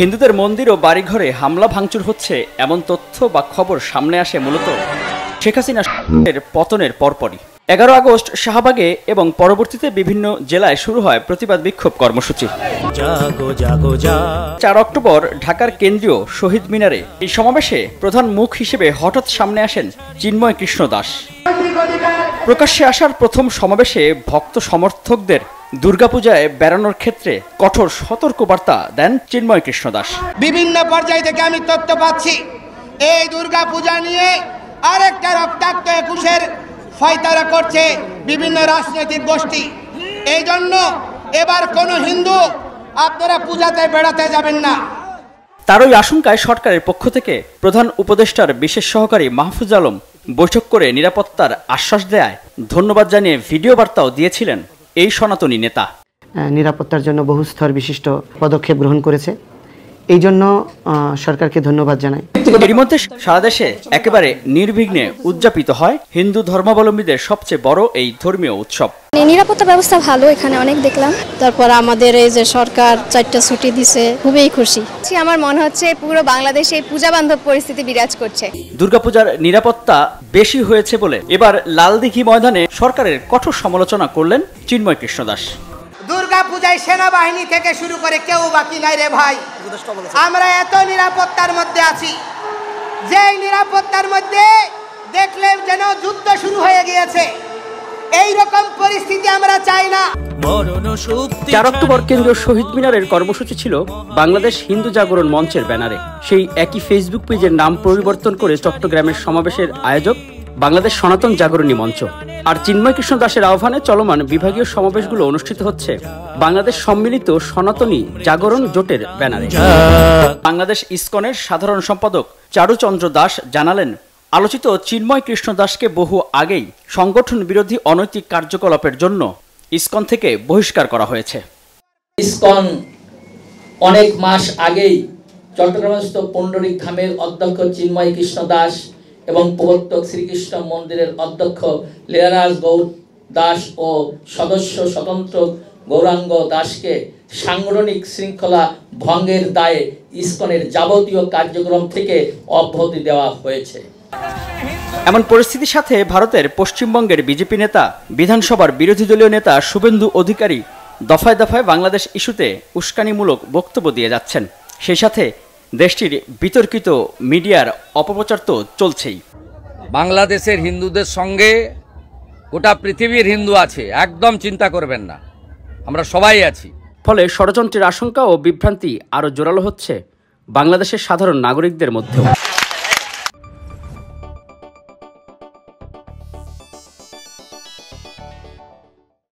হিন্দুদের মন্দির ও বাড়িঘরে হামলা ভাঙচুর হচ্ছে এমন তথ্য বা খবর সামনে আসে মূলত শেখ হাসিনার পতনের পরপরই। 11 আগস্ট শাহবাগে এবং পরবর্তীতে বিভিন্ন জেলায় শুরু হয় প্রতিবাদ বিক্ষোভ কর্মসূচি। 4 অক্টোবর ঢাকার কেন্দ্রীয় শহীদ মিনারে এই সমাবেশে প্রধান মুখ হিসেবে হঠাৎ সামনে আসেন চিন্ময় কৃষ্ণ দাস। প্রকাশ্যে আসার প্রথম সমাবেশে ভক্ত সমর্থকদের দুর্গাপূজায় বেড়ানোর ক্ষেত্রে কঠোর সতর্কবার্তা দেন চিন্ময় কৃষ্ণ দাস। বিভিন্ন পর্যায় থেকে আমি তথ্য পাচ্ছি এই দুর্গাপূজা নিয়ে আরেকটা রক্তাক্ত 21-এর ফয়তারা করছে বিভিন্ন রাজনৈতিক গোষ্ঠী। এই জন্য এবার কোনো হিন্দু আপনারা পূজাতে বেড়াতে যাবেন না। তারই আশঙ্কায় সরকারের পক্ষ থেকে প্রধান উপদেষ্টার বিশেষ সহকারী মাহফুজ আলম বৈঠক করে নিরাপত্তার আশ্বাস দেয় ধন্যবাদ জানিয়ে ভিডিও বার্তাও দিয়েছিলেন এই সনাতনী নেতা। নিরাপত্তার জন্য বহু স্তর বিশিষ্ট পদক্ষেপ গ্রহণ করেছে, এই জন্য সরকারকে ধন্যবাদ জানাই। এর মধ্যে সারা দেশে একেবারে নির্বিঘ্নে উদযাপিত হয় হিন্দু ধর্মাবলম্বীদের সবচেয়ে বড় এই ধর্মীয় উৎসব। নিরাপত্তা ব্যবস্থা ভালো, এখানে অনেক দেখলাম। তারপর আমাদের এই যে সরকার 4টা ছুটি দিছে, খুবই খুশি। আমার মনে হচ্ছে পুরো বাংলাদেশে পূজা বান্ধব পরিস্থিতি বিরাজ করছে। দুর্গাপূজার নিরাপত্তা বেশি হয়েছে বলে এবার লালদিঘি ময়দানে সরকারের কঠোর সমালোচনা করলেন চিন্ময় কৃষ্ণ দাস। দুর্গাপূজায় সেনাবাহিনী থেকে শুরু করে কেউ বাকি নাই রে ভাই। আমরা এত নিরাপত্তার মধ্যে আছি যে নিরাপত্তার মধ্যে দেখলে যেন যুদ্ধ শুরু হয়ে গিয়েছে। এই রকম পরিস্থিতি আমরা চাই না। 4 অক্টোবর কেন্দ্রীয় শহীদ মিনারের কর্মসূচি ছিল বাংলাদেশ হিন্দু জাগরণ মঞ্চের ব্যানারে। সেই একই ফেসবুক পেজের নাম পরিবর্তন করে চট্টগ্রামের সমাবেশের আয়োজক বাংলাদেশ সনাতন জাগরণী মঞ্চ। আর চিন্ময় কৃষ্ণ দাসের আহ্বানে চলমান বিভাগীয় সমাবেশগুলো অনুষ্ঠিত হচ্ছে বাংলাদেশ সম্মিলিত সনাতনী জাগরণ জোটের ব্যানারে। বাংলাদেশ ইসকনের সাধারণ সম্পাদক চারুচন্দ্র দাস জানালেন, আলোচিত চিন্ময় কৃষ্ণ দাসকে বহু আগেই সংগঠন বিরোধী অনৈতিক কার্যকলাপের জন্য ইসকন থেকে বহিষ্কার করা হয়েছে। ইসকন অনেক মাস আগেই চট্টগ্রামস্থ পুণ্ডরিক ধামের অধ্যক্ষ চিন্ময় কৃষ্ণ দাস এবং প্রবর্তক শ্রীকৃষ্ণ মন্দিরের অধ্যক্ষ লীলারাজ গৌর দাস ও সদস্য স্বতন্ত্র গৌরাঙ্গ দাসকে সাংগঠনিক শৃঙ্খলা ভঙ্গের দায়ে ইসকনের যাবতীয় কার্যক্রম থেকে অব্যাহতি দেওয়া হয়েছে। এমন পরিস্থিতির সাথে ভারতের পশ্চিমবঙ্গের বিজেপি নেতা, বিধানসভার বিরোধী দলীয় নেতা শুভেন্দু অধিকারী দফায় দফায় বাংলাদেশ ইস্যুতে উস্কানিমূলক বক্তব্য দিয়ে যাচ্ছেন। সেই সাথে দেশটির বিতর্কিত মিডিয়ার অপপ্রচার তো চলছেই। বাংলাদেশের হিন্দুদের সঙ্গে গোটা পৃথিবীর হিন্দু আছে, একদম চিন্তা করবেন না, আমরা সবাই আছি। ফলে ষড়যন্ত্রের আশঙ্কা ও বিভ্রান্তি আরও জোরালো হচ্ছে বাংলাদেশের সাধারণ নাগরিকদের মধ্যেও।